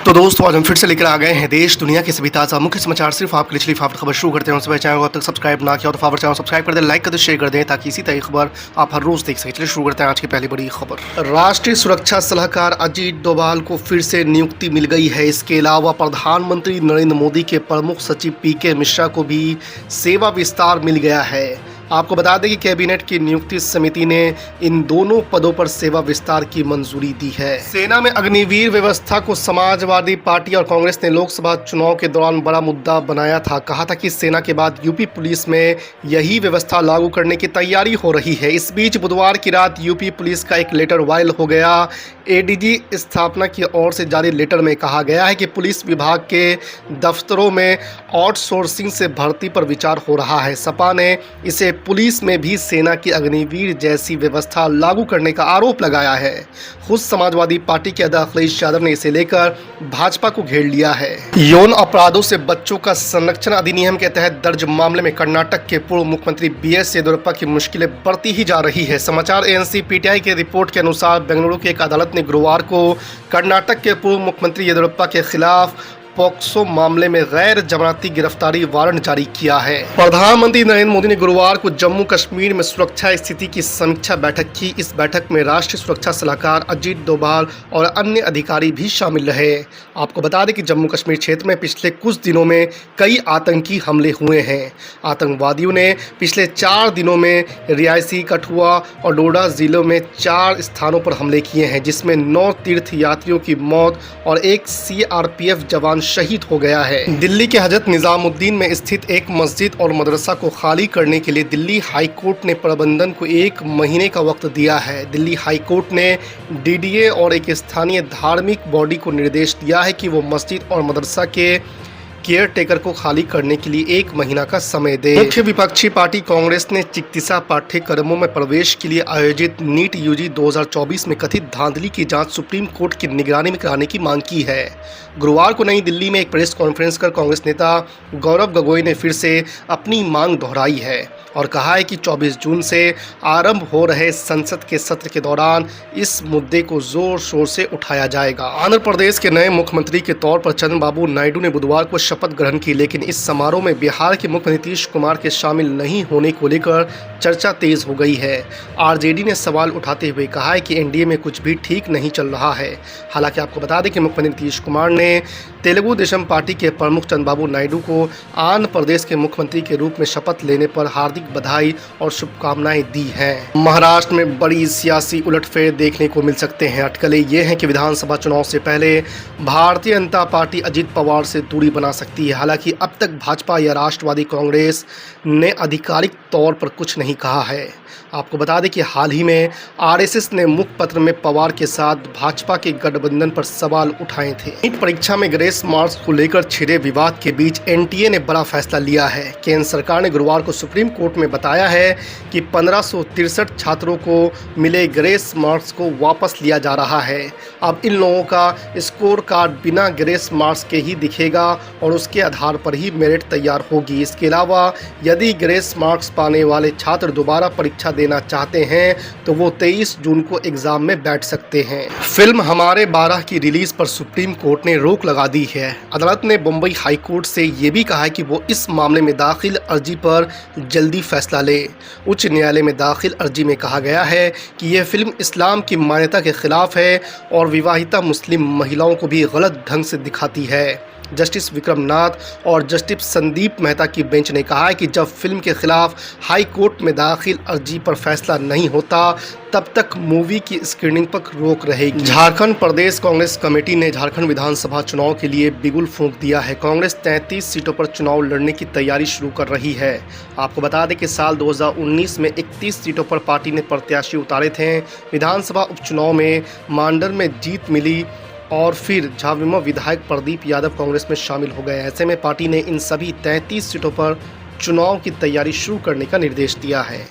तो दोस्तों आज हम फिर से लेकर आ गए हैं देश दुनिया के सभी ताज़ा मुख्य समाचार सिर्फ आपके लिए। चलिए फटाफट खबर शुरू करते हैं। उससे पहले चैनल को अब तक सब्सक्राइब ना किया तो फटाफट चैनल सब्सक्राइब कर दें, लाइक कर दें, शेयर कर दें ताकि इसी तरह खबर आप हर रोज देख सकें। चलिए शुरू करते हैं आज की पहली बड़ी खबर। राष्ट्रीय सुरक्षा सलाहकार अजीत डोभाल को फिर से नियुक्ति मिल गई है। इसके अलावा प्रधानमंत्री नरेंद्र मोदी के प्रमुख सचिव पीके मिश्रा को भी सेवा विस्तार मिल गया है। आपको बता दें कि कैबिनेट की नियुक्ति समिति ने इन दोनों पदों पर सेवा विस्तार की मंजूरी दी है। सेना में अग्निवीर व्यवस्था को समाजवादी पार्टी और कांग्रेस ने लोकसभा चुनाव के दौरान बड़ा मुद्दा बनाया था। कहा था कि सेना के बाद यूपी पुलिस में यही व्यवस्था लागू करने की तैयारी हो रही है। इस बीच बुधवार की रात यूपी पुलिस का एक लेटर वायरल हो गया। एडीजी स्थापना की ओर से जारी लेटर में कहा गया है कि पुलिस विभाग के दफ्तरों में आउटसोर्सिंग से भर्ती पर विचार हो रहा है। सपा ने इसे पुलिस में भी सेना की अग्निवीर जैसी व्यवस्था लागू करने का आरोप लगाया है। खुद समाजवादी पार्टी के अध्यक्ष अखिलेश यादव ने इसे लेकर भाजपा को घेर लिया है। यौन अपराधों से बच्चों का संरक्षण अधिनियम के तहत दर्ज मामले में कर्नाटक के पूर्व मुख्यमंत्री बीएस येदियुरप्पा की मुश्किलें बढ़ती ही जा रही है। समाचार एजेंसी पीटीआई की रिपोर्ट के अनुसार बेंगलुरु की एक अदालत ने गुरुवार को कर्नाटक के पूर्व मुख्यमंत्री येदियुरप्पा के खिलाफ पॉक्सो मामले में गैर जमानती गिरफ्तारी वारंट जारी किया है। प्रधानमंत्री नरेंद्र मोदी ने गुरुवार को जम्मू कश्मीर में सुरक्षा स्थिति की समीक्षा बैठक की। इस बैठक में राष्ट्रीय सुरक्षा सलाहकार अजीत डोभाल और अन्य अधिकारी भी शामिल रहे। आपको बता दें कि जम्मू कश्मीर क्षेत्र में पिछले कुछ दिनों में कई आतंकी हमले हुए हैं। आतंकवादियों ने पिछले 4 दिनों में रियासी, कठुआ और डोडा जिलों में 4 स्थानों पर हमले किए हैं, जिसमें 9 तीर्थ यात्रियों की मौत और एक सीआरपीएफ जवान शहीद हो गया है। दिल्ली के हजरत निजामुद्दीन में स्थित एक मस्जिद और मदरसा को खाली करने के लिए दिल्ली हाई कोर्ट ने प्रबंधन को 1 महीने का वक्त दिया है। दिल्ली हाई कोर्ट ने डीडीए और एक स्थानीय धार्मिक बॉडी को निर्देश दिया है कि वो मस्जिद और मदरसा के केयर टेकर को खाली करने के लिए 1 महीना का समय दे। मुख्य विपक्षी पार्टी कांग्रेस ने चिकित्सा पाठ्यक्रमों में प्रवेश के लिए आयोजित नीट यूजी 2024 में कथित धांधली की जांच सुप्रीम कोर्ट की निगरानी में कराने की मांग की है। गुरुवार को नई दिल्ली में एक प्रेस कॉन्फ्रेंस कर कांग्रेस नेता गौरव गोगोई ने फिर से अपनी मांग दोहराई है और कहा है कि 24 जून से आरंभ हो रहे संसद के सत्र के दौरान इस मुद्दे को जोर शोर से उठाया जाएगा। आंध्र प्रदेश के नए मुख्यमंत्री के तौर पर चंद्रबाबू नायडू ने बुधवार को शपथ ग्रहण की, लेकिन इस समारोह में बिहार के मुख्यमंत्री नीतीश कुमार के शामिल नहीं होने को लेकर चर्चा तेज हो गई है। आरजेडी ने सवाल उठाते हुए कहा है कि एनडीए में कुछ भी ठीक नहीं चल रहा है। हालांकि आपको बता दें कि मुख्यमंत्री नीतीश कुमार ने तेलुगु देशम पार्टी के प्रमुख चंद्रबाबू नायडू को आंध्र प्रदेश के मुख्यमंत्री के रूप में शपथ लेने पर हार्दिक बधाई और शुभकामनाएं दी हैं। महाराष्ट्र में बड़ी सियासी उलटफेर देखने को मिल सकते हैं। अटकलें ये हैं कि विधानसभा चुनाव से पहले भारतीय जनता पार्टी अजित पवार से दूरी बना सकती है। हालांकि अब तक भाजपा या राष्ट्रवादी कांग्रेस ने आधिकारिक तौर पर कुछ नहीं कहा है। आपको बता दें कि हाल ही में आरएसएस ने मुखपत्र में पवार के साथ भाजपा के गठबंधन पर सवाल उठाए थे। नीट परीक्षा में ग्रेस मार्क्स को लेकर छिड़े विवाद के बीच एनटीए ने बड़ा फैसला लिया है। केंद्र सरकार ने गुरुवार को सुप्रीम कोर्ट में बताया है कि 1563 छात्रों को मिले ग्रेस मार्क्स को वापस लिया जा रहा है। अब इन लोगों का स्कोर कार्ड बिना ग्रेस मार्क्स के ही दिखेगा और उसके आधार पर ही मेरिट तैयार होगी। इसके अलावा यदि ग्रेस मार्क्स पाने वाले छात्र दोबारा परीक्षा देना चाहते हैं तो वो 23 जून को एग्जाम में बैठ सकते हैं। फिल्म हमारे 12 की रिलीज पर सुप्रीम कोर्ट ने रोक लगा दी है। अदालत ने बम्बई हाई कोर्ट से ये भी कहा है कि वो इस मामले में दाखिल अर्जी पर जल्दी फैसला ले। उच्च न्यायालय में दाखिल अर्जी में कहा गया है कि यह फिल्म इस्लाम की मान्यता के खिलाफ है और विवाहिता मुस्लिम महिलाओं को भी गलत ढंग से दिखाती है। जस्टिस विक्रम नाथ और जस्टिस संदीप मेहता की बेंच ने कहा है कि जब फिल्म के खिलाफ हाई कोर्ट में दाखिल अर्जी पर फैसला नहीं होता तब तक मूवी की स्क्रीनिंग पर रोक रहेगी। झारखंड प्रदेश कांग्रेस कमेटी ने झारखंड विधानसभा चुनाव के लिए बिगुल फूंक दिया है। कांग्रेस 33 सीटों पर चुनाव लड़ने की तैयारी शुरू कर रही है। आपको बता दें कि साल 2019 में 31 सीटों पर पार्टी ने प्रत्याशी उतारे थे। विधानसभा उपचुनाव में मांडर में जीत मिली और फिर झाविमो विधायक प्रदीप यादव कांग्रेस में शामिल हो गए। ऐसे में पार्टी ने इन सभी 33 सीटों पर चुनाव की तैयारी शुरू करने का निर्देश दिया है।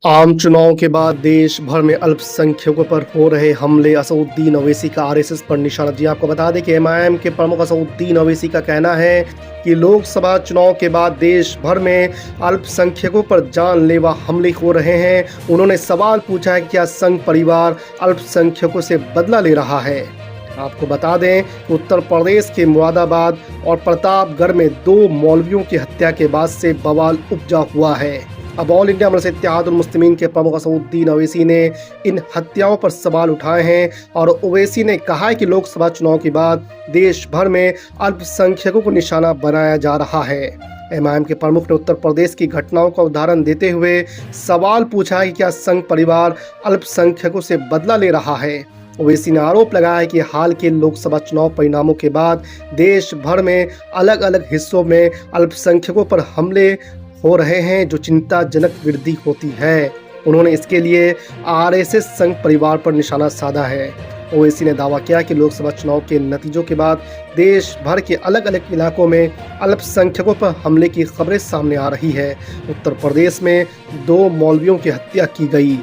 आम चुनाव के बाद देश भर में अल्पसंख्यकों पर हो रहे हमले, असदुद्दीन ओवैसी का आरएसएस पर निशाना। जी आपको बता दें कि एमआईएम के प्रमुख असदुद्दीन ओवैसी का कहना है कि लोकसभा चुनाव के बाद देश भर में अल्पसंख्यकों पर जानलेवा हमले हो रहे हैं। उन्होंने सवाल पूछा है कि क्या संघ परिवार अल्पसंख्यकों से बदला ले रहा है। आपको बता दें कि उत्तर प्रदेश के मुरादाबाद और प्रतापगढ़ में 2 मौलवियों की हत्या के बाद से बवाल उपजा हुआ है। अब ऑल इंडिया मजलिस इत्तेहादुल मुस्लिमीन के प्रमुख असदुद्दीन ओवैसी ने इन हत्याओं पर सवाल उठाए हैं और ओवैसी ने कहा है कि लोकसभा चुनाव के बाद देश भर में अल्पसंख्यकों को निशाना बनाया जा रहा है। एमआईएम के प्रमुख ने उत्तर प्रदेश की घटनाओं का उदाहरण देते हुए सवाल पूछा है कि क्या संघ परिवार अल्पसंख्यकों से बदला ले रहा है। ओवैसी ने आरोप लगाया है कि हाल के लोकसभा चुनाव परिणामों के बाद देश भर में अलग अलग हिस्सों में अल्पसंख्यकों पर हमले हो रहे हैं, जो चिंताजनक वृद्धि होती है। उन्होंने इसके लिए आरएसएस संघ परिवार पर निशाना साधा है। ओवैसी ने दावा किया कि लोकसभा चुनाव के नतीजों के बाद देश भर के अलग अलग इलाकों में अल्पसंख्यकों पर हमले की खबरें सामने आ रही है। उत्तर प्रदेश में 2 मौलवियों की हत्या की गई।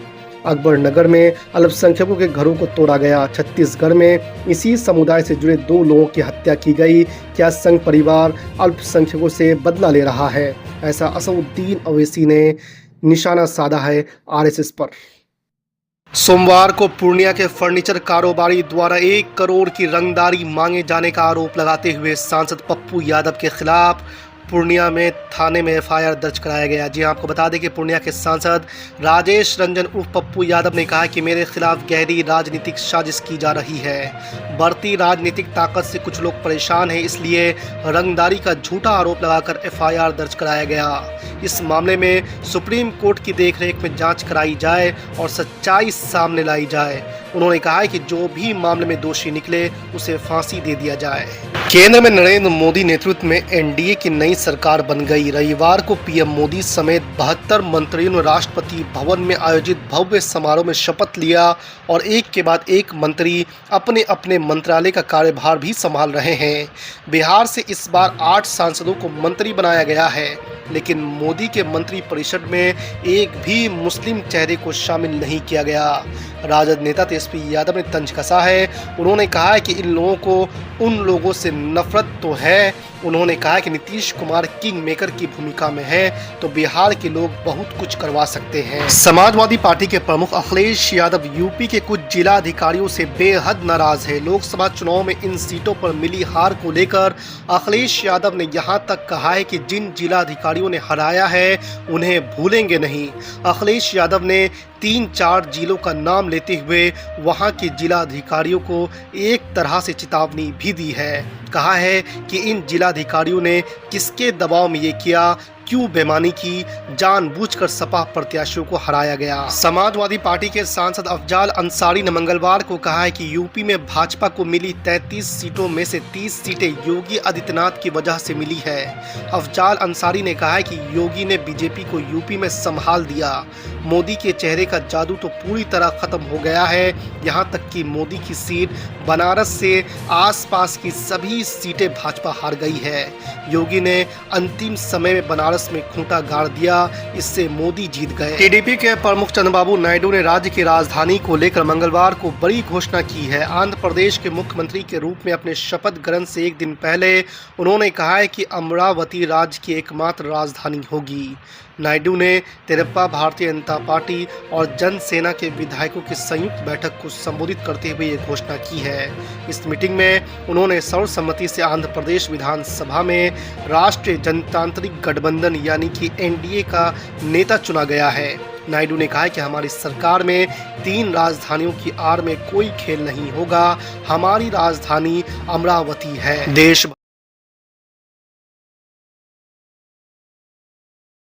अकबर नगर में अल्पसंख्यकों के घरों को तोड़ा गया। छत्तीसगढ़ में इसी समुदाय से जुड़े 2 लोगों की हत्या की गई। क्या संघ परिवार अल्पसंख्यकों से बदला ले रहा है? ऐसा असदुद्दीन ओवैसी ने निशाना साधा है आरएसएस पर। सोमवार को पूर्णिया के फर्नीचर कारोबारी द्वारा 1 करोड़ की रंगदारी मांगे जाने का आरोप लगाते हुए सांसद पप्पू यादव के खिलाफ पूर्णिया में थाने में एफआईआर दर्ज कराया गया। जी आपको बता दें कि पूर्णिया के सांसद राजेश रंजन उर्फ पप्पू यादव ने कहा कि मेरे खिलाफ गहरी राजनीतिक साजिश की जा रही है। बढ़ती राजनीतिक ताकत से कुछ लोग परेशान हैं, इसलिए रंगदारी का झूठा आरोप लगाकर एफआईआर दर्ज कराया गया। इस मामले में सुप्रीम कोर्ट की देखरेख में जांच कराई जाए और सच्चाई सामने लाई जाए। उन्होंने कहा है कि जो भी मामले में दोषी निकले उसे फांसी दे दिया जाए। केंद्र में नरेंद्र मोदी नेतृत्व में एनडीए की नई सरकार बन गई। रविवार को पीएम मोदी समेत 72 मंत्रियों ने राष्ट्रपति भवन में आयोजित भव्य समारोह में शपथ लिया और एक के बाद एक मंत्री अपने अपने मंत्रालय का कार्यभार भी संभाल रहे हैं। बिहार से इस बार 8 सांसदों को मंत्री बनाया गया है, लेकिन मोदी के मंत्री परिषद में एक भी मुस्लिम चेहरे को शामिल नहीं किया गया। राजद नेता तेजस्वी यादव ने तंज कसा है। उन्होंने कहा है कि इन लोगों को उन लोगों से नफरत तो है। उन्होंने कहा कि नीतीश कुमार किंग मेकर की भूमिका में है तो बिहार के लोग बहुत कुछ करवा सकते हैं। समाजवादी पार्टी के प्रमुख अखिलेश यादव यूपी के कुछ जिला अधिकारियों से बेहद नाराज है। लोकसभा चुनाव में इन सीटों पर मिली हार को लेकर अखिलेश यादव ने यहां तक कहा है कि जिन जिला अधिकारियों ने हराया है उन्हें भूलेंगे नहीं। अखिलेश यादव ने 3-4 जिलों का नाम लेते हुए वहां के जिला अधिकारियों को एक तरह से चेतावनी भी दी है। कहा है कि इन जिला अधिकारियों ने किसके दबाव में ये किया, क्यों बेईमानी की, जानबूझकर सपा प्रत्याशियों को हराया गया। समाजवादी पार्टी के सांसद अफजाल अंसारी ने मंगलवार को कहा है कि यूपी में भाजपा को मिली 33 सीटों में से 30 सीटें योगी आदित्यनाथ की वजह से मिली है। अफजाल अंसारी ने कहा है कि योगी ने बीजेपी को यूपी में संभाल दिया। मोदी के चेहरे का जादू तो पूरी तरह खत्म हो गया है। यहाँ तक कि मोदी की सीट बनारस से आसपास की सभी सीटें भाजपा हार गई है। योगी ने अंतिम समय में बनारस में खूंटा गाड़ दिया, इससे मोदी जीत गए। टीडीपी के प्रमुख चंद्रबाबू नायडू ने राज्य की राजधानी को लेकर मंगलवार को बड़ी घोषणा की है। आंध्र प्रदेश के मुख्यमंत्री के रूप में अपने शपथ ग्रहण से एक दिन पहले उन्होंने कहा है कि अमरावती राज्य की एकमात्र राजधानी होगी। नायडू ने तेरप्पा भारतीय जनता पार्टी और जनसेना के विधायकों की संयुक्त बैठक को संबोधित करते हुए ये घोषणा की है। इस मीटिंग में उन्होंने सर्वसम्मति से आंध्र प्रदेश विधानसभा में राष्ट्रीय जनतांत्रिक गठबंधन यानी कि एनडीए का नेता चुना गया है। नायडू ने कहा कि हमारी सरकार में 3 राजधानियों की आड़ में कोई खेल नहीं होगा। हमारी राजधानी अमरावती है। देश